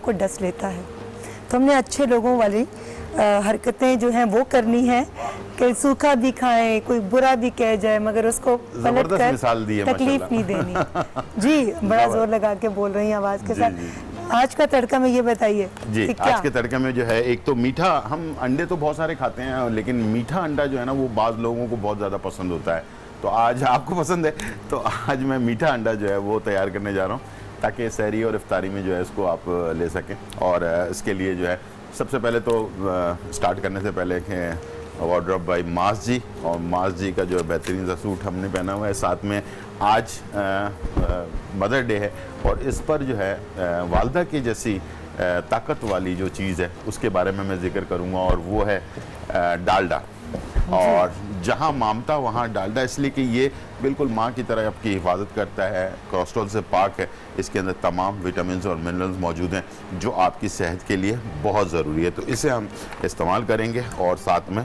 को डस लेता है, तो हमने अच्छे लोगों वाली हरकतें जो हैं वो करनी है कि सूखा भी खाएं, कोई बुरा भी कह जाए मगर उसको पलट कर तकलीफ नहीं देनी। जी बड़ा जोर लगा के बोल रही हैं आवाज़ के साथ। आज का तड़का में ये बताइए जी, आज के तड़के में जो है एक तो मीठा, हम अंडे तो बहुत सारे खाते हैं लेकिन मीठा अंडा जो है ना वो बाज़ लोगों को बहुत ज़्यादा पसंद होता है, तो आज आपको पसंद है तो आज मैं मीठा अंडा जो है वो तैयार करने जा रहा हूँ ताकि सहरी और इफ्तारी में जो है इसको आप ले सकें। और इसके लिए जो है सबसे पहले तो स्टार्ट करने से पहले वार्डरोब बाय मास जी, और मास जी का जो है बेहतरीन सा सूट हमने पहना हुआ है, साथ में आज मदर डे है और इस पर जो है वालदा की जैसी ताकत वाली जो चीज़ है उसके बारे में मैं जिक्र करूँगा और वो है डालडा। और जहाँ ममता वहाँ डालडा, इसलिए कि ये बिल्कुल माँ की तरह आपकी हिफाजत करता है, कोलेस्ट्रॉल से पाक है, इसके अंदर तमाम विटामिन और मिनरल्स मौजूद हैं जो आपकी सेहत के लिए बहुत ज़रूरी है, तो इसे हम इस्तेमाल करेंगे। और साथ में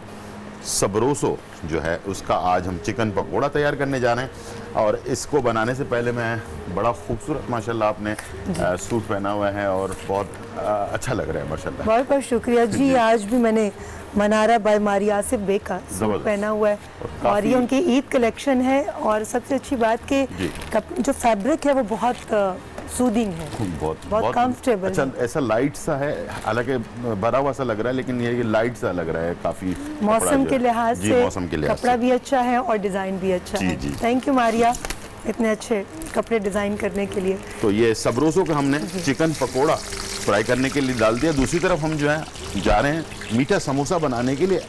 सबरोसो जो है उसका आज हम चिकन पकोड़ा तैयार करने जा रहे हैं। और इसको बनाने से पहले मैं बड़ा खूबसूरत माशाल्लाह आपने सूट पहना हुआ है और बहुत अच्छा लग रहा है माशाल्लाह। बहुत बहुत शुक्रिया जी। आज भी मैंने मनारा बाय मारिया आसिफ बे का सूट पहना हुआ है और ये उनकी ईद कलेक्शन है। और सबसे अच्छी बात कि जो फैब्रिक है वो बहुत सूदिंग है, बहुत कंफर्टेबल। अच्छा ऐसा लाइट सा है, हालांकि भरा हुआ सा लग रहा है लेकिन ये लाइट सा लग रहा है काफी। मौसम के लिहाज से कपड़ा भी अच्छा है और डिजाइन भी अच्छा है। थैंक यू मारिया इतने अच्छे कपड़े डिजाइन करने के लिए। तो ये सबरोसो का हमने चिकन पकोड़ा फ्राई करने के लिए डाल दिया। दूसरी तरफ हम जो है जा रहे हैं मीठा समोसा बनाने के लिए।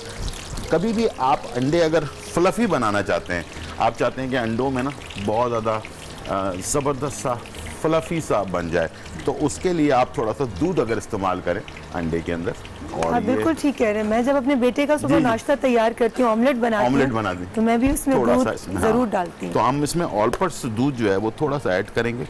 कभी भी आप अंडे अगर फ्लफी बनाना चाहते हैं, आप चाहते हैं कि अंडों में ना बहुत ज़्यादा ज़बरदस्त सा फ्लफी सा बन जाए, तो उसके लिए आप थोड़ा सा दूध अगर इस्तेमाल करें अंडे के अंदर। और आप बिल्कुल ठीक कह रहे हैं। मैं जब अपने बेटे का सुबह नाश्ता तैयार करती हूँ, ऑमलेट बनाती हूँ, तो मैं भी उसमें दूध ज़रूर डालती हूँ। तो हम इसमें ऑल पर्पस दूध जो है वो थोड़ा सा ऐड करेंगे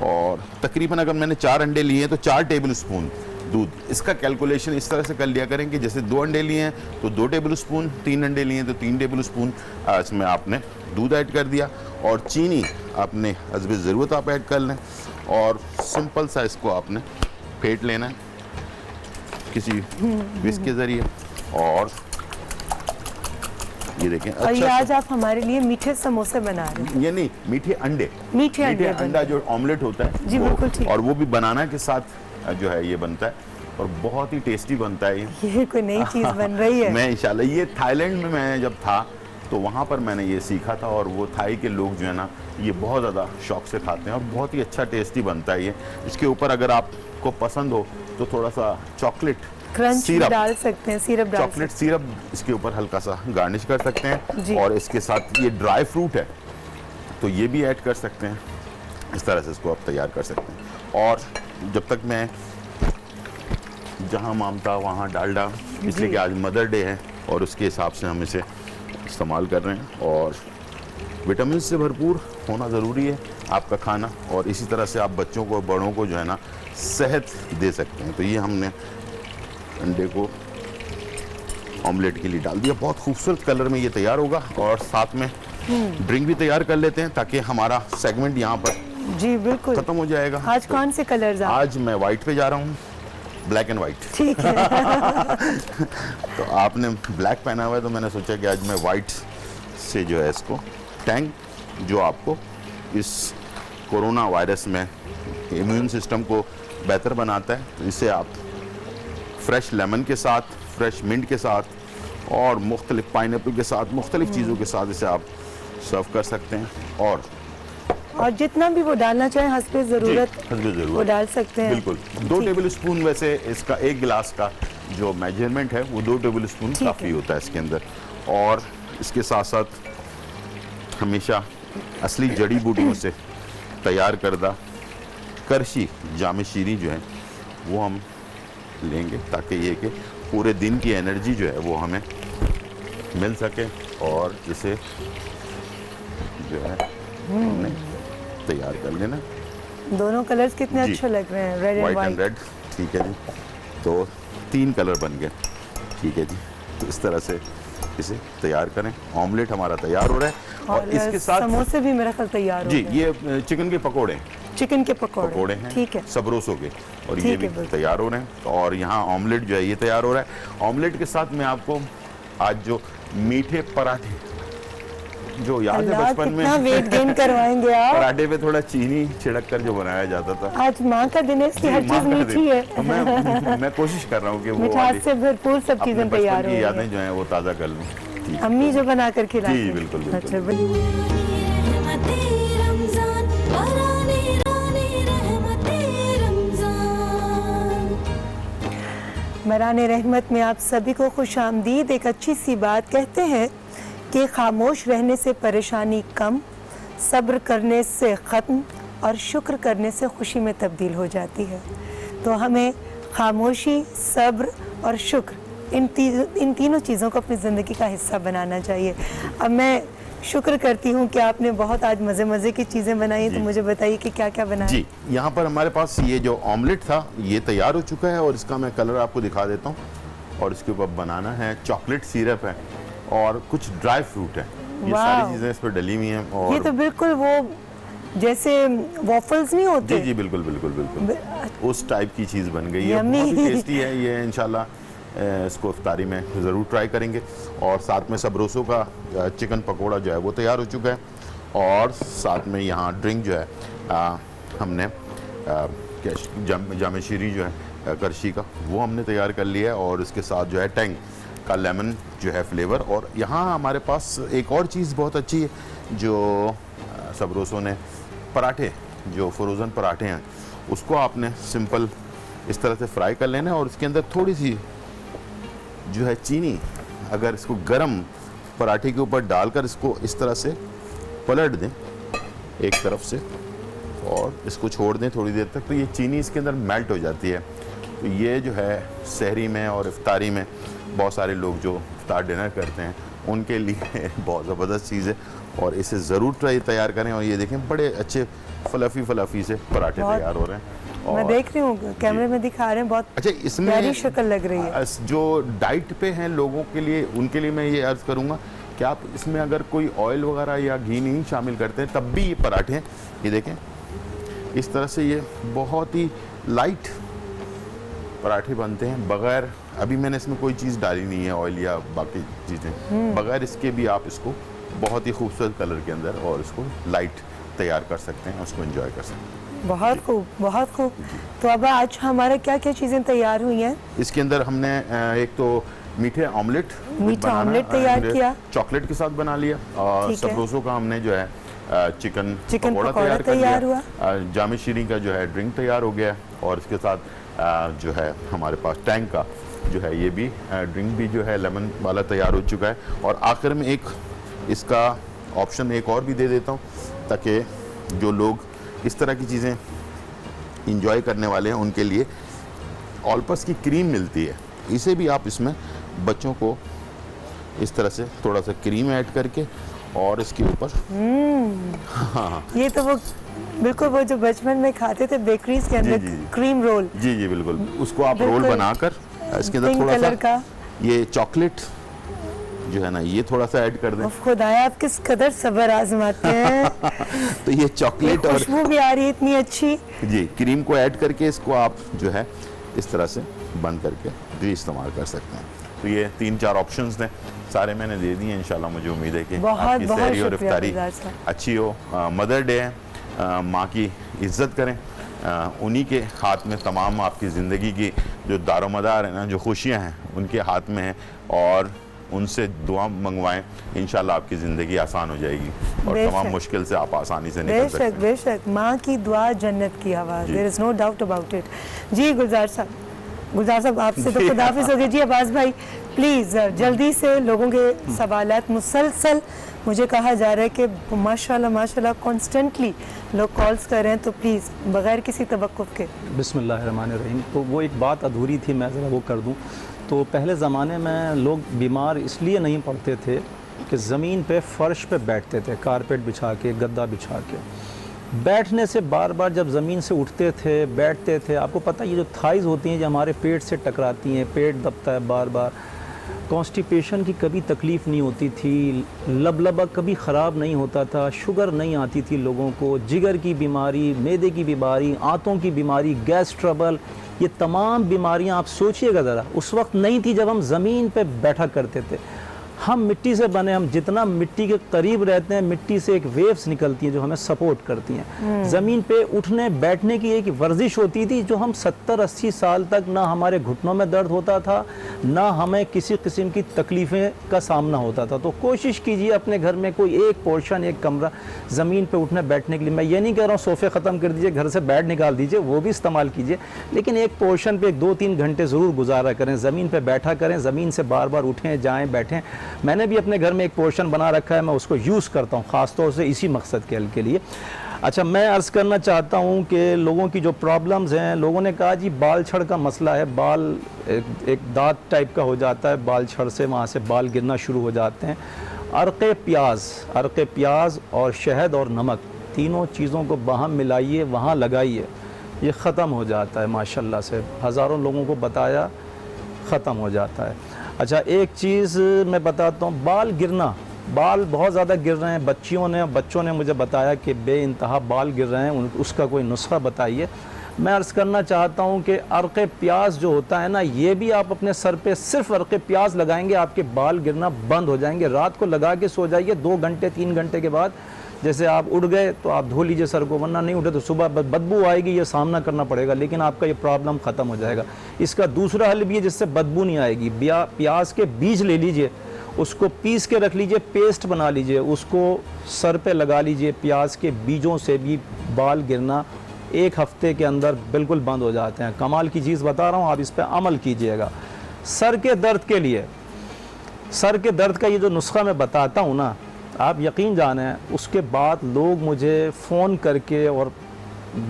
और तकरीबन अगर मैंने 4 अंडे लिए हैं तो 4 टेबल स्पून दूध। इसका कैलकुलेशन इस तरह से कर लिया करें कि जैसे 2 अंडे लिए हैं तो 2 टेबल स्पून, 3 अंडे लिए हैं तो 3 टेबल स्पून इसमें आपने दूध ऐड कर दिया। और चीनी अपने हस्बे ज़रूरत आप ऐड कर लें और सिंपल सा इसको आपने फेंट लेना है किसी विस्क के ज़रिए। और ये देखें अच्छा, और ये आज आप हमारे लिए मीठे समोसे बना रहे हैं। ये नहीं, मीठे अंडा जो ऑमलेट होता है जी बिल्कुल ठीक। और वो भी बनाना के साथ जो है ये बनता है और बहुत ही टेस्टी बनता है ये कोई नई चीज़ बन रही है। मैं इंशाल्लाह, ये थाईलैंड में मैं जब था तो वहाँ पर मैंने ये सीखा था और वो थाई के लोग जो है ना ये बहुत ज़्यादा शौक से खाते हैं और बहुत ही अच्छा टेस्टी बनता है ये। इसके ऊपर अगर आपको पसंद हो तो थोड़ा सा चॉकलेट सिरप डाल सकते हैं, सिरप डाल चॉकलेट सिरप इसके ऊपर हल्का सा गार्निश कर सकते हैं। और इसके साथ ये ड्राई फ्रूट है तो ये भी ऐड कर सकते हैं। इस तरह से इसको आप तैयार कर सकते हैं। और जब तक मैं जहाँ ममता वहाँ डालडा, इसलिए कि आज मदर डे है और उसके हिसाब से हम इसे इस्तेमाल कर रहे हैं। और विटामिन से भरपूर होना ज़रूरी है आपका खाना, और इसी तरह से आप बच्चों को बड़ों को जो है ना सेहत दे सकते हैं। तो ये हमने अंडे को ऑमलेट के लिए डाल दिया, बहुत खूबसूरत कलर में ये तैयार होगा। और साथ में ड्रिंक भी तैयार कर लेते हैं ताकि हमारा सेगमेंट यहाँ पर जी बिल्कुल खत्म हो जाएगा। आज कौन से कलर्स? आज मैं वाइट पे जा रहा हूँ, ब्लैक एंड वाइट। ठीक है। तो आपने ब्लैक पहना हुआ है तो मैंने सोचा कि आज मैं वाइट से जो है इसको टैंग, जो आपको इस कोरोना वायरस में इम्यून सिस्टम को बेहतर बनाता है, तो इसे आप फ्रेश लेमन के साथ, फ्रेश मिंट के साथ और मुख्तलिफ पाइनएप्पल के साथ, मुख्तलिफ चीज़ों के साथ इसे आप सर्व कर सकते हैं। और जितना भी वो डालना चाहें हस्बे ज़रूरत वो डाल सकते हैं। बिल्कुल 2 टेबल स्पून, वैसे इसका 1 गिलास का जो मेजरमेंट है वो 2 टेबल स्पून काफ़ी होता है इसके अंदर। और इसके साथ साथ हमेशा असली जड़ी बूटियों से तैयार करदा करशी जामे शीरी जो है वो हम लेंगे ताकि ये कि पूरे दिन की एनर्जी जो है वो हमें मिल सके। और इसे जो है हमने तैयार कर लेना। दोनों कलर्स कितने अच्छे लग रहे हैं, रेड एंड वाइट। ठीक है जी, तो 3 कलर बन गए। ठीक है जी, तो इस तरह से इसे तैयार करें। ऑमलेट हमारा तैयार हो रहा है और इसके साथ समोसे भी मेरा ख्याल तैयार हो जी, गए। ये चिकन के पकोड़े, चिकन के पकोड़े हैं, ठीक है, सबरोसो के, और ये भी तैयार हो रहे हैं। और यहाँ ऑमलेट जो है ये तैयार हो रहा है। ऑमलेट के साथ मैं आपको आज जो मीठे पराठे, जो याद है बचपन में वेट गेन करवाएंगे आप। पराठे पे थोड़ा चीनी छिड़क कर जो बनाया जाता था। आज माँ का दिन है, इसकी हर चीज मीठी है। तो मैं कोशिश कर रहा हूँ कि वो मिठास से भरपूर सब चीजें तैयार हो रही हैं। यादें जो हैं वो ताज़ा कर लूँ। अम्मी जो बना कर खिलाती जी बिल्कुल बिल्कुल। अच्छा, मराने रहमत में आप सभी को खुश आमदीद। एक अच्छी सी बात कहते हैं कि खामोश रहने से परेशानी कम, सब्र करने से ख़त्म और शुक्र करने से खुशी में तब्दील हो जाती है। तो हमें खामोशी, सब्र और शुक्र इन तीनों चीज़ों को अपनी ज़िंदगी का हिस्सा बनाना चाहिए। अब मैं शुक्र करती हूँ कि आपने बहुत आज मज़े मज़े की चीज़ें बनाई, तो मुझे बताइए कि क्या क्या बनाया। जी, यहाँ पर हमारे पास ये जो ऑमलेट था ये तैयार हो चुका है और इसका मैं कलर आपको दिखा देता हूँ। और इसके ऊपर बनाना है, चॉकलेट सिरप है और कुछ ड्राई फ्रूट है। ये सारी चीज़ें इस पर डली हुई हैं। और ये तो बिल्कुल वो जैसे वॉफल्स नहीं होते। जी जी बिल्कुल बिल्कुल बिल्कुल उस टाइप की चीज़ बन गई है। बहुत ही टेस्टी है ये। इंशाल्लाह इसको इफ्तारी में ज़रूर ट्राई करेंगे। और साथ में सबरोसो का चिकन पकोड़ा जो है वो तैयार हो चुका है। और साथ में यहाँ ड्रिंक जो है हमने जामे शीरी जो है करशी का, वो हमने तैयार कर लिया है। और इसके साथ जो है टैंग का लेमन जो है फ्लेवर। और यहाँ हमारे पास एक और चीज़ बहुत अच्छी है जो सबरोसो ने, पराठे, जो फ्रोज़न पराठे हैं उसको आपने सिंपल इस तरह से फ्राई कर लेना है। और इसके अंदर थोड़ी सी जो है चीनी, अगर इसको गरम पराठे के ऊपर डालकर इसको इस तरह से पलट दें एक तरफ से और इसको छोड़ दें थोड़ी देर तक, तो ये चीनी इसके अंदर मेल्ट हो जाती है। तो ये जो है सहरी में और इफ्तारी में बहुत सारे लोग जो इफ्तार डिनर करते हैं उनके लिए बहुत ज़बरदस्त चीज़ है। और इसे ज़रूर तैयार करें। और ये देखें बड़े अच्छे फलफ़ी से पराठे तैयार हो रहे हैं। मैं देख रही हूँ कैमरे में दिखा रहे हैं, बहुत अच्छा इसमें प्यारी शक्ल लग रही है। जो डाइट पे हैं लोगों के लिए, उनके लिए मैं ये अर्ज़ करूँगा कि आप इसमें अगर कोई ऑयल वगैरह या घी नहीं शामिल करते हैं तब भी ये पराठे हैं, ये देखें इस तरह से ये बहुत ही लाइट पराठे बनते हैं बग़ैर, अभी मैंने इसमें कोई चीज़ डाली नहीं है ऑयल या बाकी चीज़ें, बग़ैर इसके भी आप इसको बहुत ही खूबसूरत कलर के अंदर और इसको लाइट तैयार कर सकते हैं, उसको एंजॉय कर सकते हैं। बहुत खूब, बहुत खूब। तो अब आज हमारे क्या क्या चीज़ें तैयार हुई हैं? इसके अंदर हमने एक तो मीठा ऑमलेट तैयार किया, चॉकलेट के साथ बना लिया। और सबरोसो का हमने जो है चिकन पकौड़ा तैयार हुआ। जामे शीरी का जो है ड्रिंक तैयार हो गया। और इसके साथ जो है हमारे पास टैंक का जो है ये भी ड्रिंक भी जो है लेमन वाला तैयार हो चुका है। और आखिर में एक इसका ऑप्शन एक और भी दे देता हूँ ताकि जो लोग इस तरह की चीज़ें इंजॉय करने वाले हैं उनके लिए ऑलपस की क्रीम मिलती है, इसे भी आप इसमें बच्चों को इस तरह से थोड़ा सा क्रीम ऐड करके और इसके ऊपर हाँ, ये तो वो बिल्कुल वो जो बचपन में खाते थे बेकरीज के अंदर क्रीम रोल। जी जी बिल्कुल, उसको आप रोल बनाकर इसके अंदर थोड़ा सा ये चॉकलेट जो है ना ये थोड़ा सा ऐड कर दें। खुदाया आप किस कदर सब्र आजमाते हैं। तो ये चॉकलेट और खुशबू भी आ रही है इतनी अच्छी। जी, क्रीम को ऐड करके इसको आप जो है इस तरह से बंद करके भी इस्तेमाल कर सकते हैं। तो ये 3-4 ऑप्शंस ने सारे मैंने दे दिए। इंशाल्लाह मुझे उम्मीद है कि आपकी सहरी और इफ्तारी अच्छी हो। मदर डे है, माँ की इज़्ज़त करें, उन्हीं के हाथ में तमाम आपकी ज़िंदगी की जो दारोमदार है ना, जो खुशियाँ हैं उनके हाथ में हैं। और उनसे दुआ मंगवाएं, इंशाल्लाह आपकी ज़िंदगी आसान हो जाएगी और तमाम मुश्किल से आप आसानी से निकल सकते हैं। बेशक, माँ की दुआ जन्नत की आवाज़, there is no doubt about it. जी गुलजार साहब आपसे तो खुदाफिज़ हो गई। जी अब्बास भाई प्लीज़ जल्दी से लोगों के सवालात मुसलसल मुझे कहा जा रहा है कि माशाल्लाह कॉन्स्टेंटली लोग कॉल्स कर रहे हैं, तो प्लीज़ बग़ैर किसी तवक्कुफ़ के। बिस्मिल्लाहिर्रहमानिर्रहीम। तो वो एक बात अधूरी थी, मैं ज़रा वो कर दूँ। तो पहले ज़माने में लोग बीमार इसलिए नहीं पड़ते थे कि ज़मीन पे फ़र्श पे बैठते थे, कारपेट बिछा के, गद्दा बिछा के। बैठने से बार बार जब ज़मीन से उठते थे, बैठते थे, आपको पता है ये जो थाइज़ होती हैं जो हमारे पेट से टकराती हैं, पेट दबता है बार बार, कॉन्स्टिपेशन की कभी तकलीफ़ नहीं होती थी, लबलबा कभी ख़राब नहीं होता था, शुगर नहीं आती थी लोगों को, जिगर की बीमारी, मैदे की बीमारी, आंतों की बीमारी, गैस ट्रबल, ये तमाम बीमारियां आप सोचिएगा ज़रा, उस वक्त नहीं थी जब हम ज़मीन पे बैठा करते थे। हम मिट्टी से बने, हम जितना मिट्टी के करीब रहते हैं, मिट्टी से एक वेव्स निकलती हैं जो हमें सपोर्ट करती हैं। ज़मीन पे उठने बैठने की एक वर्जिश होती थी जो हम 70-80 साल तक ना हमारे घुटनों में दर्द होता था, ना हमें किसी किस्म की तकलीफ़ें का सामना होता था। तो कोशिश कीजिए अपने घर में कोई एक पोर्शन, एक कमरा ज़मीन पे उठने बैठने के लिए। मैं ये नहीं कह रहा हूँ सोफ़े ख़त्म कर दीजिए, घर से बेड निकाल दीजिए, वो भी इस्तेमाल कीजिए, लेकिन एक पोर्शन पे 2-3 घंटे ज़रूर गुजारा करें, ज़मीन पे बैठा करें, ज़मीन से बार बार उठें जाएँ बैठें। मैंने भी अपने घर में एक पोर्शन बना रखा है, मैं उसको यूज़ करता हूँ ख़ास तौर से इसी मकसद के लिए। अच्छा, मैं अर्ज़ करना चाहता हूँ कि लोगों की जो प्रॉब्लम्स हैं, लोगों ने कहा जी बाल छड़ का मसला है, बाल एक दांत टाइप का हो जाता है, बाल छड़ से वहाँ से बाल गिरना शुरू हो जाते हैं। अरक़े प्याज और शहद और नमक, तीनों चीज़ों को बाहम मिलाइए, वहाँ लगाइए, ये ख़त्म हो जाता है माशाल्लाह से। हज़ारों लोगों को बताया, ख़त्म हो जाता है। अच्छा, एक चीज़ मैं बताता हूँ, बाल गिरना, बाल बहुत ज़्यादा गिर रहे हैं, बच्चों ने मुझे बताया कि बेइंतहा बाल गिर रहे हैं, उसका कोई नुस्खा बताइए। मैं अर्ज़ करना चाहता हूँ कि अरक़े प्याज जो होता है ना, ये भी आप अपने सर पे सिर्फ अरक़े प्याज लगाएंगे, आपके बाल गिरना बंद हो जाएंगे। रात को लगा के सो जाइए, 2 घंटे 3 घंटे के बाद जैसे आप उठ गए तो आप धो लीजिए सर को, वरना नहीं उठे तो सुबह बदबू आएगी, ये सामना करना पड़ेगा, लेकिन आपका ये प्रॉब्लम ख़त्म हो जाएगा। इसका दूसरा हल भी है जिससे बदबू नहीं आएगी। प्याज के बीज ले लीजिए, उसको पीस के रख लीजिए, पेस्ट बना लीजिए, उसको सर पे लगा लीजिए। प्याज के बीजों से भी बाल गिरना 1 हफ्ते के अंदर बिल्कुल बंद हो जाते हैं। कमाल की चीज़ बता रहा हूँ, आप इस पर अमल कीजिएगा। सर के दर्द के लिए, सर के दर्द का ये जो नुस्खा मैं बताता हूँ ना, आप यकीन जाने, उसके बाद लोग मुझे फ़ोन करके और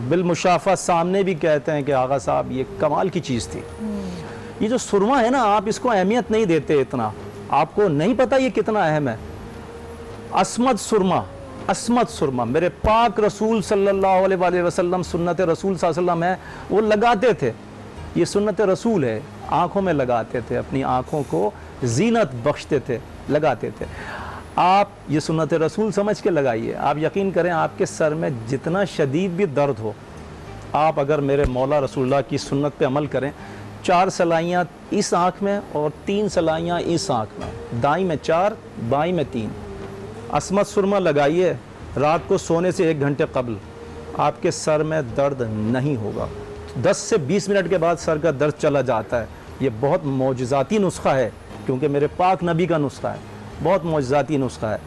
बिलमुशाफ़ा सामने भी कहते हैं कि आगा साहब ये कमाल की चीज़ थी। ये जो सुरमा है ना, आप इसको अहमियत नहीं देते इतना, आपको नहीं पता ये कितना अहम है। अस्मद सुरमा मेरे पाक रसूल सल्लल्लाहु अलैहि वसल्लम, सुन्नत रसूल सल्लल्लाहु अलैहि वसल्लम है, वो लगाते थे। ये सुन्नत रसूल है, आँखों में लगाते थे, अपनी आँखों को जीनत बख्शते थे, लगाते थे। आप ये सुन्नत रसूल समझ के लगाइए। आप यकीन करें, आपके सर में जितना शदीद भी दर्द हो, आप अगर मेरे मौला रसूलुल्लाह की सुन्नत पे अमल करें, 4 सलाइयाँ इस आँख में और 3 सलाइयाँ इस आँख में, दाई में 4, बाई में 3, अस्मद सुरमा लगाइए। रात को सोने से 1 घंटे कबल आपके सर में दर्द नहीं होगा। 10 से 20 मिनट के बाद सर का दर्द चला जाता है। ये बहुत मौजज़ाती नुस्खा है, क्योंकि मेरे पाक नबी का नुस्खा है, बहुत मौजज़ाती नुस्खा है।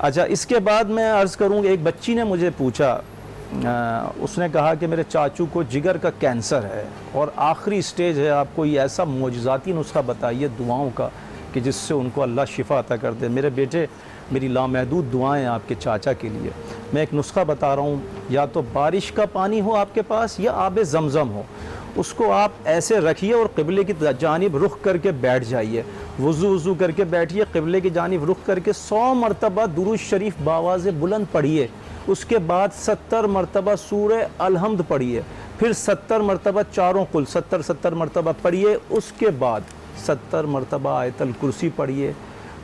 अच्छा, इसके बाद मैं अर्ज़ करूँ, एक बच्ची ने मुझे पूछा, उसने कहा कि मेरे चाचू को जिगर का कैंसर है और आखिरी स्टेज है, आप कोई ऐसा मौजज़ाती नुस्खा बताइए दुआओं का कि जिससे उनको अल्लाह शिफा अता कर दे। मेरे बेटे, मेरी लामहदूद दुआएं आपके चाचा के लिए। मैं एक नुस्खा बता रहा हूँ, या तो बारिश का पानी हो आपके पास या आब ज़मज़म हो, उसको आप ऐसे रखिए और क़िबले की जानिब रुख करके बैठ जाइए। वज़ू करके बैठिए, क़िबले की जानिब रुख करके 100 मरतबा दुरूद शरीफ बावाज़ बुलंद पढ़िए। उसके बाद 70 मरतबा सूरह अलहम्द पढ़िए, फिर 70 मरतबा चारों कुल 70 मरतबा पढ़िए। उसके बाद 70 मरतबा आयतल कुर्सी पढ़िए,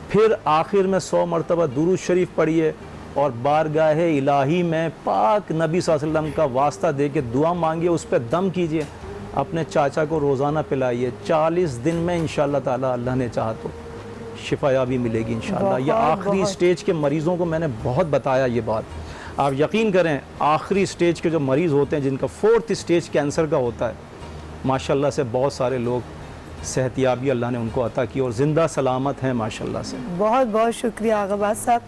फिर आखिर में 100 मरतबा दुरूद शरीफ पढ़िए और बारगाह इलाही में पाक नबी सल्लल्लाहु अलैहि वसल्लम का वास्ता दे के दुआ मांगिए, उस पर दम कीजिए, अपने चाचा को रोज़ाना पिलाइए। 40 दिन में इंशाअल्लाह ताला, अल्लाह ने चाहा तो शिफायाबी मिलेगी इंशाअल्लाह। ये आखिरी स्टेज के मरीज़ों को मैंने बहुत बताया ये बात। आप यकीन करें, आखिरी स्टेज के जो मरीज़ होते हैं, जिनका 4th स्टेज कैंसर का होता है, माशाल्लाह से बहुत सारे लोग सेहतियाबी अल्लाह ने उनको अता की और ज़िंदा सलामत हैं माशाल्लाह से। बहुत बहुत शुक्रिया आगाबाज साहब,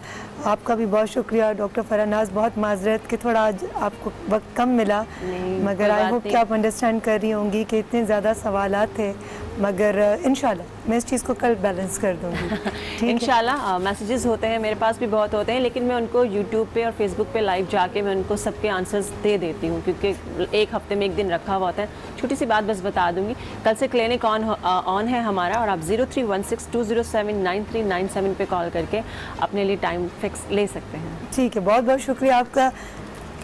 आपका भी बहुत शुक्रिया। डॉक्टर फरनाज, बहुत माजरत कि थोड़ा आज आपको वक्त कम मिला, मगर आई होप कि आप अंडरस्टैंड कर रही होंगी कि इतने ज़्यादा सवालात थे, मगर इंशाल्लाह मैं इस चीज़ को कल बैलेंस कर दूंगी। इंशाल्लाह मैसेजेस होते हैं, मेरे पास भी बहुत होते हैं, लेकिन मैं उनको यूट्यूब पे और फेसबुक पे लाइव जाके मैं उनको सबके आंसर्स दे देती हूँ, क्योंकि 1 हफ्ते में 1 दिन रखा हुआ होता है। छोटी सी बात बस बता दूंगी, कल से क्लिनिक ऑन है हमारा, और आप 0316207939 पे कॉल करके अपने लिए टाइम फिक्स ले सकते हैं। ठीक है, बहुत बहुत शुक्रिया आपका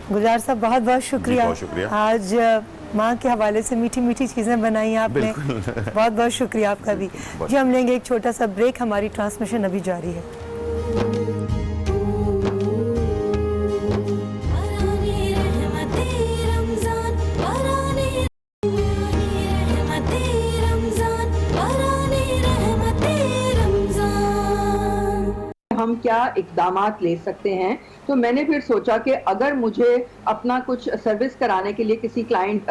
गुलजार साहब, बहुत बहुत शुक्रिया। बहुत शुक्रिया। आज माँ के हवाले से मीठी मीठी चीज़ें बनाई हैं आपने। बहुत बहुत शुक्रिया आपका भी। जी हम लेंगे एक छोटा सा ब्रेक, हमारी ट्रांसमिशन अभी जारी है। हम क्या इक़दामात ले सकते हैं। तो मैंने फिर सोचा कि अगर मुझे अपना कुछ सर्विस कराने के लिए किसी क्लाइंट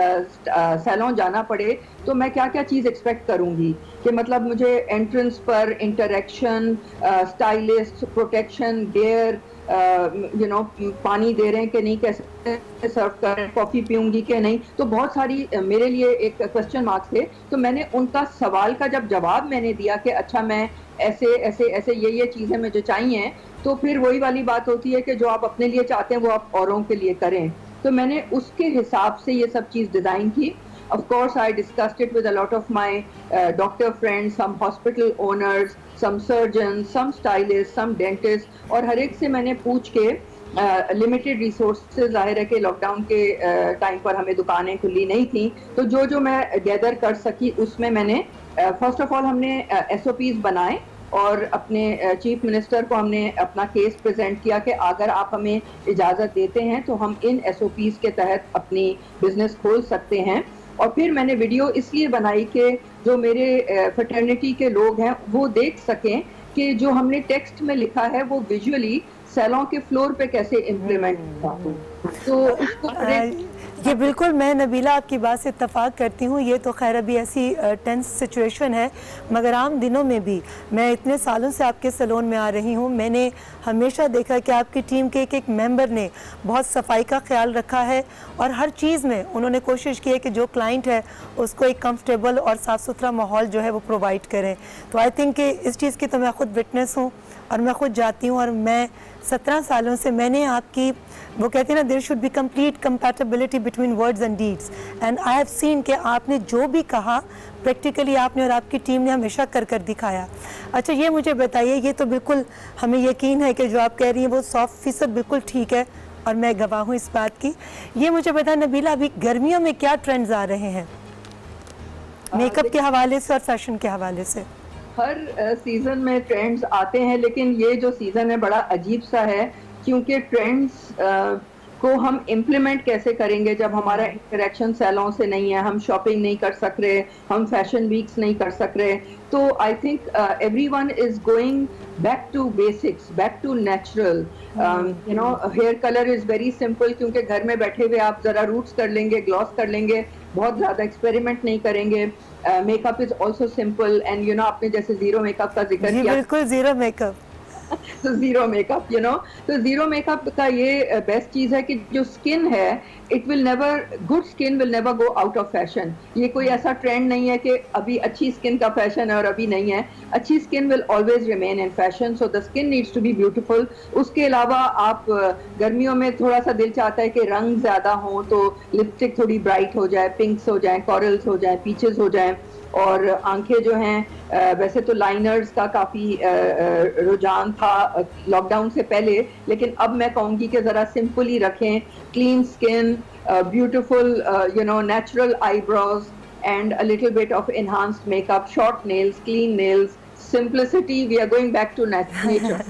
सैलून जाना पड़े तो मैं क्या क्या चीज़ एक्सपेक्ट करूंगी कि मतलब मुझे एंट्रेंस पर इंटरेक्शन, स्टाइलिस्ट, प्रोटेक्शन, गेयर, पानी दे रहे हैं कि नहीं, कैसे सर्व कर रहे हैं, कॉफ़ी पीऊंगी कि नहीं। तो बहुत सारी मेरे लिए एक क्वेश्चन मार्क्स थे। तो मैंने उनका सवाल का जब जवाब मैंने दिया कि अच्छा मैं ऐसे ऐसे ऐसे ये चीज़ें मुझे चाहिए, तो फिर वही वाली बात होती है कि जो आप अपने लिए चाहते हैं वो आप औरों के लिए करें। तो मैंने उसके हिसाब से ये सब चीज़ डिज़ाइन की। Of course, I discussed it with a lot of my doctor friends, some hospital owners, some surgeons, some stylists, some dentists, और हर एक से मैंने पूछ के लिमिटेड रिसोर्सेज, जाहिर है कि लॉकडाउन के टाइम पर हमें दुकानें खुली नहीं थी, तो जो मैं गैदर कर सकी उसमें मैंने फर्स्ट ऑफ ऑल हमने SOPs बनाए और अपने चीफ मिनिस्टर को हमने अपना केस प्रेजेंट किया कि अगर आप हमें इजाज़त देते हैं तो हम इन SOPs के तहत अपनी बिजनेस खोल सकते हैं। और फिर मैंने वीडियो इसलिए बनाई कि जो मेरे फ्रेटर्निटी के लोग हैं वो देख सकें कि जो हमने टेक्स्ट में लिखा है वो विजुअली सैलून के फ्लोर पे कैसे इम्प्लीमेंट होता। तो उसको ये बिल्कुल, मैं नबीला आपकी बात से इत्तफाक करती हूँ। ये तो खैर अभी ऐसी टेंस सिचुएशन है, मगर आम दिनों में भी मैं इतने सालों से आपके सैलून में आ रही हूँ, मैंने हमेशा देखा कि आपकी टीम के एक मेंबर ने बहुत सफाई का ख्याल रखा है और हर चीज़ में उन्होंने कोशिश की है कि जो क्लाइंट है उसको एक कंफर्टेबल और साफ़ सुथरा माहौल जो है वो प्रोवाइड करें। तो आई थिंक कि इस चीज़ की तो मैं ख़ुद विटनेस हूँ और मैं ख़ुद जाती हूँ, और मैं 17 सालों से मैंने आपकी, वो कहते हैं ना, there should be complete compatibility between words and deeds, and I have seen कि आपने जो भी कहा प्रैक्टिकली आपने और आपकी टीम ने हमेशा कर दिखाया। अच्छा ये मुझे बताइए, ये तो बिल्कुल हमें यकीन है कि जो आप कह रही हैं वो 100% बिल्कुल ठीक है और मैं गवाह हूँ इस बात की। ये मुझे बताएं नबीला, अभी गर्मियों में क्या ट्रेंड्स आ रहे हैं मेकअप के हवाले से और फैशन के हवाले से? हर सीज़न में ट्रेंड्स आते हैं, लेकिन ये जो सीज़न है बड़ा अजीब सा है, क्योंकि ट्रेंड्स को हम इम्प्लीमेंट कैसे करेंगे जब हमारा इंटरेक्शन सैलून से नहीं है, हम शॉपिंग नहीं कर सक रहे, हम फैशन वीक्स नहीं कर सक रहे। तो I think everyone is going back to basics, back to natural. Hair colour is very simple, क्योंकि घर में बैठे हुए आप ज़रा रूट्स कर लेंगे, ग्लॉस कर लेंगे, बहुत ज़्यादा एक्सपेरिमेंट नहीं करेंगे। Makeup is also simple, and आपने जैसे जीरो मेकअप का जिक्र किया, बिल्कुल जीरो मेकअप। तो जीरो मेकअप, तो जीरो मेकअप का ये बेस्ट चीज है कि जो स्किन है, it will never, good skin will never go out of fashion. ये कोई ऐसा ट्रेंड नहीं है कि अभी अच्छी स्किन का फैशन है और अभी नहीं है। अच्छी skin will always remain in fashion, so the skin needs to be beautiful. उसके अलावा आप गर्मियों में थोड़ा सा दिल चाहता है कि रंग ज्यादा हो, तो लिपस्टिक थोड़ी ब्राइट हो जाए, पिंक्स हो जाए, कॉरल्स हो जाए, पीचेस हो जाए। और आंखें जो हैं, वैसे तो लाइनर्स का काफ़ी रुझान था लॉकडाउन से पहले, लेकिन अब मैं कहूँगी कि ज़रा सिंपल ही रखें। Clean skin, beautiful natural eyebrows and a little bit of enhanced makeup, short nails, clean nails, simplicity, we are going back to nature.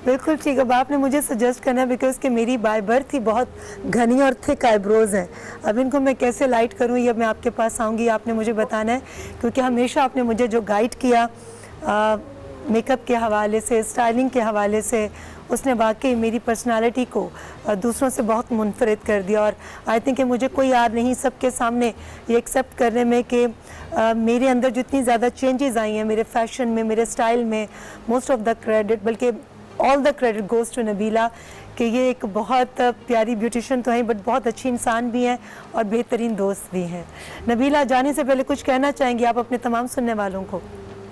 बिल्कुल ठीक। अब आपने मुझे सजेस्ट करना है, बिकॉज कि मेरी बाय बर्थ ही बहुत घनी और थिक आईब्रोज हैं। अब इनको मैं कैसे लाइट करूं, ये मैं आपके पास आऊंगी, आपने मुझे बताना है, क्योंकि हमेशा आपने मुझे जो गाइड किया मेकअप के हवाले से, स्टाइलिंग के हवाले से, उसने वाकई मेरी पर्सनालिटी को दूसरों से बहुत मुनफरिद कर दिया। और आई थिंक कि मुझे कोई याद नहीं सबके सामने ये एक्सेप्ट करने में कि मेरे अंदर जितनी ज़्यादा चेंजेस आई हैं मेरे फैशन में, मेरे स्टाइल में, मोस्ट ऑफ द क्रेडिट, बल्कि all the credit goes to Nabila, कि ये एक बहुत प्यारी ब्यूटिशियन तो हैं, बट बहुत अच्छी इंसान भी हैं और बेहतरीन दोस्त भी हैं। नबीला, जाने से पहले कुछ कहना चाहेंगी आप अपने तमाम सुनने वालों को?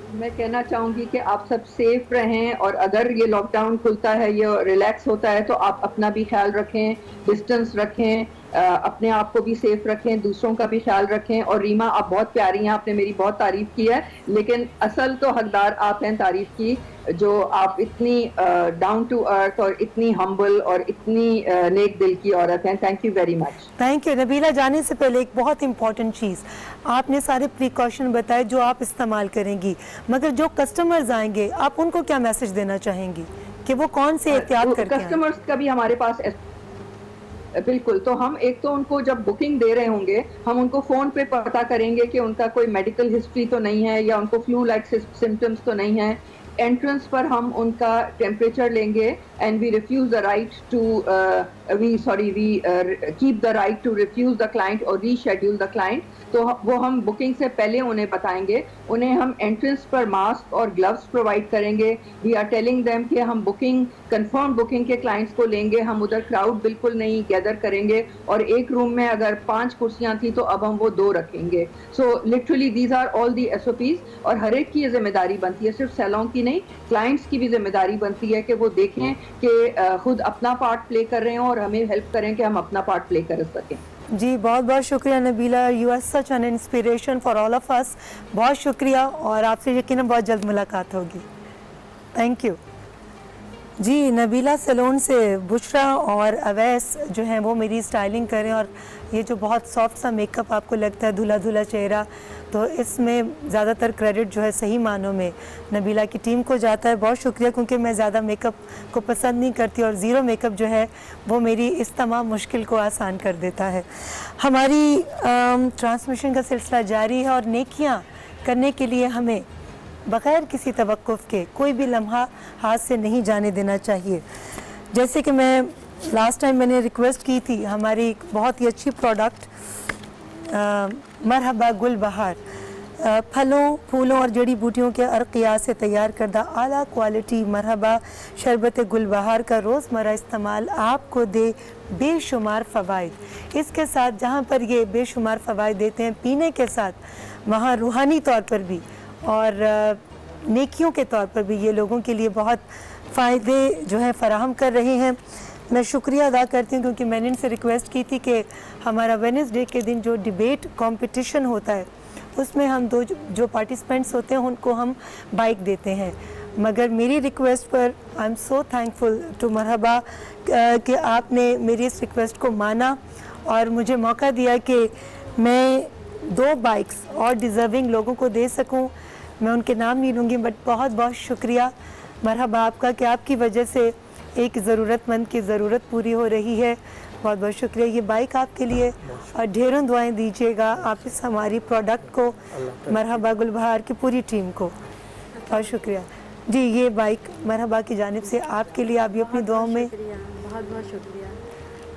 मैं कहना चाहूँगी कि आप सब सेफ रहें, और अगर ये लॉकडाउन खुलता है, ये रिलैक्स होता है, तो आप अपना भी ख्याल रखें, डिस्टेंस रखें, अपने आप को भी सेफ रखें, दूसरों का भी ख्याल रखें। और रीमा, आप बहुत प्यारी हैं, आपने मेरी बहुत तारीफ़ की है, लेकिन असल तो हकदार आप हैं तारीफ़ की। जो आप इतनी डाउन टू अर्थ और इतनी हम्बल और इतनी नेक दिल की औरत हैं। Thank you very much. Thank you. Nabila, जाने से पहले एक बहुत इंपॉर्टेंट चीज़, आपने सारे प्रिकॉशन बताए जो आप इस्तेमाल करेंगी, मगर जो कस्टमर्स आएंगे आप उनको क्या मैसेज देना चाहेंगी कि वो कौन से एहतियात करके आएं? कस्टमर्स का भी हमारे पास बिल्कुल, तो हम एक तो उनको जब बुकिंग दे रहे होंगे हम उनको फ़ोन पे पता करेंगे कि उनका कोई मेडिकल हिस्ट्री तो नहीं है या उनको फ्लू लाइक सिम्टम्स तो नहीं है। एंट्रेंस पर हम उनका टेम्परेचर लेंगे and we refuse the right to we keep the right to refuse the client और रीशेड्यूल द क्लाइंट। तो वो हम बुकिंग से पहले उन्हें बताएंगे। उन्हें हम एंट्रेंस पर मास्क और ग्लव्स प्रोवाइड करेंगे। वी आर टेलिंग देम कि हम बुकिंग कंफर्म बुकिंग के क्लाइंट्स को लेंगे, हम उधर क्राउड बिल्कुल नहीं गैदर करेंगे और एक रूम में अगर 5 कुर्सियां थी तो अब हम वो 2 रखेंगे। So literally these are all the SOPs और हर एक की ये जिम्मेदारी बनती है, सिर्फ सैलून की नहीं, क्लाइंट्स की भी जिम्मेदारी बनती है कि वो देखें कि खुद अपना पार्ट प्ले कर रहे हो और हमें हेल्प करें कि हम अपना पार्ट प्ले कर सकें। जी, बहुत बहुत शुक्रिया Nabila, you are such an inspiration for all of us. बहुत शुक्रिया और आपसे यकीनन बहुत जल्द मुलाकात होगी। Thank you. जी, नबीला सैलून से बुशरा और अवैस जो हैं वो मेरी स्टाइलिंग करें और ये जो बहुत सॉफ्ट सा मेकअप आपको लगता है धुला धुला चेहरा, तो इसमें ज़्यादातर क्रेडिट जो है सही मानों में नबीला की टीम को जाता है। बहुत शुक्रिया, क्योंकि मैं ज़्यादा मेकअप को पसंद नहीं करती और ज़ीरो मेकअप जो है वो मेरी इस तमाम मुश्किल को आसान कर देता है। हमारी ट्रांसमिशन का सिलसिला जारी है और नेकियां करने के लिए हमें बग़ैर किसी तवक्कुफ़ के कोई भी लम्हा हाथ से नहीं जाने देना चाहिए। जैसे कि मैं लास्ट टाइम मैंने रिक्वेस्ट की थी, हमारी एक बहुत ही अच्छी प्रोडक्ट मरहबा गुल बहार फलों, फूलों और जड़ी बूटियों के अर्किया से तैयार करदा आला क्वालिटी मरहबा शरबत गुल बहार का रोज़मर्रा इस्तेमाल आपको दे बेशुमार फ़वाइद। इसके साथ जहाँ पर ये बेशुमार फ़वाइद देते हैं पीने के साथ, वहाँ रूहानी तौर पर भी और नेकियों के तौर पर भी ये लोगों के लिए बहुत फ़ायदे जो है फ़राहम कर रहे हैं। मैं शुक्रिया अदा करती हूँ क्योंकि मैंने इनसे रिक्वेस्ट की थी कि हमारा वेडनेसडे के दिन जो डिबेट कंपटीशन होता है उसमें हम जो पार्टिसिपेंट्स होते हैं उनको हम बाइक देते हैं, मगर मेरी रिक्वेस्ट पर I am so thankful to Marhaba कि आपने मेरी इस रिक्वेस्ट को माना और मुझे मौका दिया कि मैं 2 बाइक्स और डिज़र्विंग लोगों को दे सकूं। मैं उनके नाम नहीं लूँगी, बट बहुत बहुत शुक्रिया मरहबा आपका कि आपकी वजह से एक ज़रूरतमंद की ज़रूरत पूरी हो रही है। बहुत बहुत शुक्रिया। ये बाइक आपके लिए और ढेरों दुआएं दीजिएगा आप इस हमारी प्रोडक्ट को, मरहबा गुलबहार की पूरी टीम को। बहुत शुक्रिया जी। ये बाइक मरहबा की जानिब से आपके लिए, आप भी अपनी दुआओं में। बहुत बहुत शुक्रिया।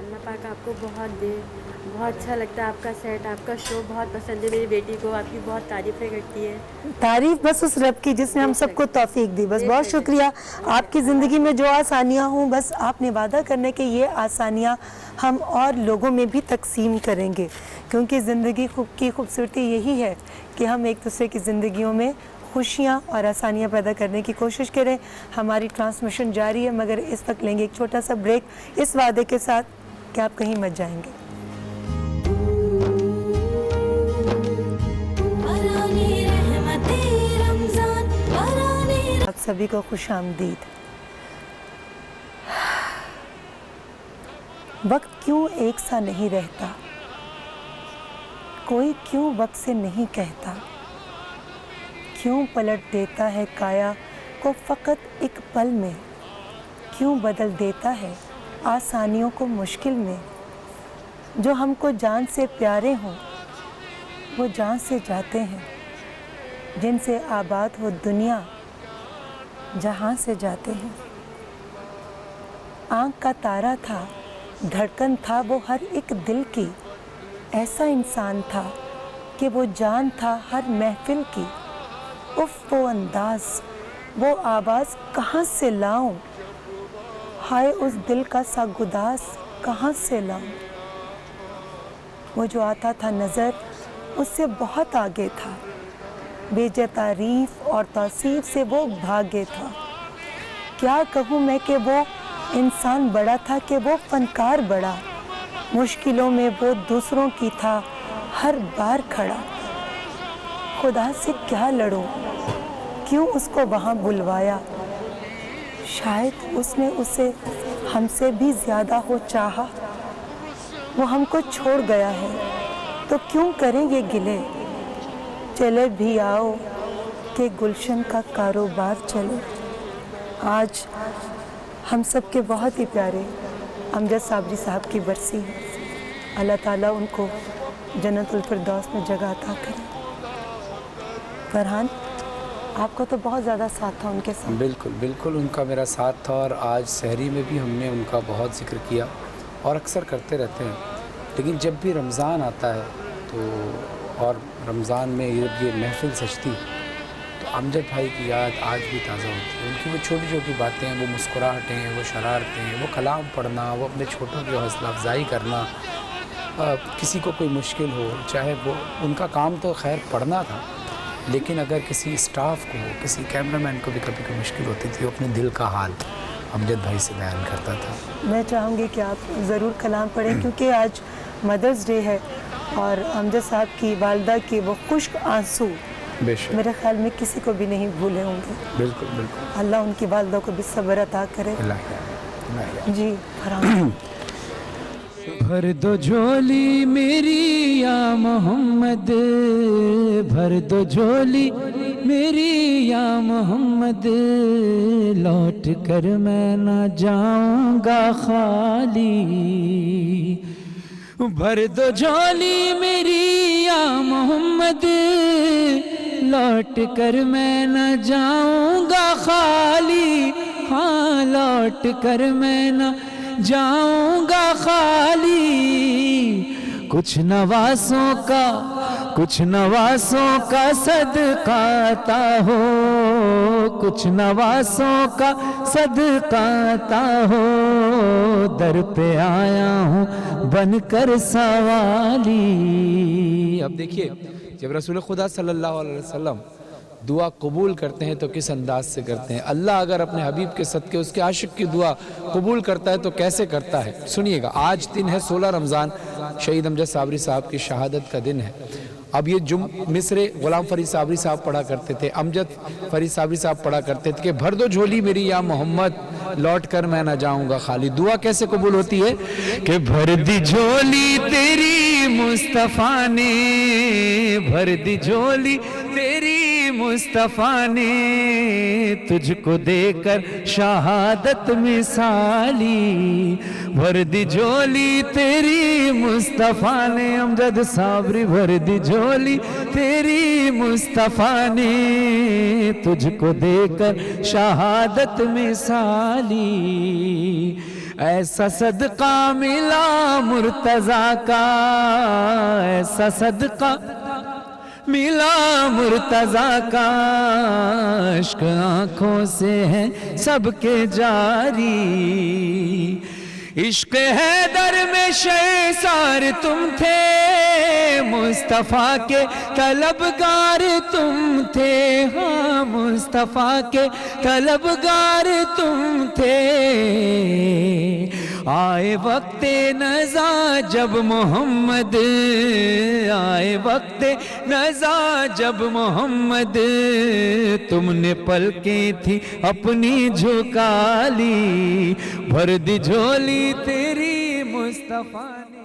अल्लाह पाक आपको बहुत दे। बहुत अच्छा लगता है आपका सेट, आपका शो बहुत पसंद है मेरी बेटी को, आपकी बहुत तारीफ़ें करती है। तारीफ बस उस रब की जिसने हम सबको तौफीक दी। बस बहुत शुक्रिया। आपकी ज़िंदगी में जो आसानियाँ हों, बस आपने वादा करने के ये आसानियाँ हम और लोगों में भी तकसीम करेंगे, क्योंकि ज़िंदगी की खूबसूरती यही है कि हम एक दूसरे की ज़िंदगियों में खुशियाँ और आसानियाँ पैदा करने की कोशिश करें। हमारी ट्रांसमिशन जारी है, मगर इस वक्त लेंगे एक छोटा सा ब्रेक, इस वादे के साथ कि आप कहीं मत जाएंगे। आप सभी को खुशामदीद। वक्त क्यों एक सा नहीं रहता, कोई क्यों वक्त से नहीं कहता, क्यों पलट देता है काया को फ़कत एक पल में, क्यों बदल देता है आसानियों को मुश्किल में। जो हमको जान से प्यारे हों वो जान से जाते हैं, जिनसे आबाद हो दुनिया जहां से जाते हैं। आँख का तारा था, धड़कन था वो हर एक दिल की, ऐसा इंसान था कि वो जान था हर महफिल की। उफ वो अंदाज, वो आवाज़ कहाँ से लाऊं, हाय उस दिल का सा गुदास कहाँ से लाऊं। वो जो आता था नज़र उससे बहुत आगे था, बेजा तारीफ और तौसीफ से वो भागे था। क्या कहूँ मैं कि वो इंसान बड़ा था कि वो फनकार बड़ा, मुश्किलों में वो दूसरों की था हर बार खड़ा। खुदा से क्या लड़ूं, क्यों उसको वहाँ बुलवाया, शायद उसने उसे हमसे भी ज़्यादा हो चाहा। वो हमको छोड़ गया है तो क्यों करेंगे गिले। चले भी आओ कि गुलशन का कारोबार चले। आज हम सब के बहुत ही प्यारे अमजद साबरी साहब की बरसी है। अल्लाह ताला उनको जन्नतुल फिरदौस में जगह अता करे। फरहान, आपको तो बहुत ज़्यादा साथ था उनके साथ। बिल्कुल बिल्कुल, उनका मेरा साथ था और आज सहरी में भी हमने उनका बहुत जिक्र किया और अक्सर करते रहते हैं। लेकिन जब भी रमज़ान आता है तो और रमज़ान में जब ये महफिल सजती तो अमजद भाई की याद आज भी ताज़ा होती है। उनकी वो छोटी छोटी बातें हैं, वो मुस्कुराहटें, वो शरारतें, वो कलाम पढ़ना, वो अपने छोटों की हौसला अफजाई करना। किसी को कोई मुश्किल हो, चाहे वो उनका काम तो खैर पढ़ना था, लेकिन अगर किसी स्टाफ को, किसी कैमरामैन को भी कभी कोई मुश्किल होती थी, वो अपने दिल का हाल अमजद भाई से बयान करता था। मैं चाहूँगी कि आप ज़रूर कलाम पढ़ें क्योंकि आज मदर्स डे है और अमजद साहब की वालदा के वो खुश्क आंसू बेशक मेरे ख्याल में किसी को भी नहीं भूले होंगे। बिल्कुल बिल्कुल, अल्लाह उनकी वालदा को भी सब्र अता करे। जी फरहान। भर दो झोली मेरी या मोहम्मद, भर दो झोली मेरी या मोहम्मद, लौट कर मैं न जाऊंगा खाली। भर दो झोली मेरी या मोहम्मद, लौट कर मैं न जाऊंगा खाली। हाँ, लौट कर मैं न जाऊंगा खाली। कुछ नवासों का सदकाता हो, कुछ नवासों का सदकाता हो। दर पे आया हूँ बनकर सवाली। अब देखिए, जब रसूल खुदा सल्लल्लाहु अलैहि वसल्लम दुआ कबूल करते हैं तो किस अंदाज से करते हैं। अल्लाह अगर अपने हबीब के सदके उसके आशिक की दुआ कबूल करता है तो कैसे करता है, सुनिएगा। आज दिन है 16 रमज़ान, शहीद अमजद साबरी साहब की शहादत का दिन है। अब ये मिसरे गुलाम फरीद साबरी साहब पढ़ा करते थे, अमजद फरीद साबरी साहब पढ़ा करते थे कि भर दो झोली मेरी या मोहम्मद, लौट कर मैं ना जाऊंगा खाली। दुआ कैसे कबूल होती है कि भर दी झोली तेरी मुस्तफ़ा ने, भर दी झोली तेरी मुस्तफ़ा ने, तुझको देकर शहादत मिसाली। भर दी झोली तेरी मुस्तफ़ा ने, अमजद साबरी भर दी झोली तेरी मुस्तफ़ा ने, तुझको देकर शहादत मिसाली। ऐसा सदका मिला मुर्तज़ा का, ऐसा सदका मिला मुर्तज़ा का, इश्क आँखों से है सबके जारी। इश्क हैदर में शहसार तुम थे, मुस्तफ़ा के तलबगार तुम थे। हाँ, मुस्तफ़ा के तलबगार तुम थे। आए वक्ते नज़ा जब मोहम्मद, आए वक्ते नज़ा जब मोहम्मद, तुमने पलकें थी अपनी झुका ली। भर दी झोली तेरी मुस्तफ़ा ने।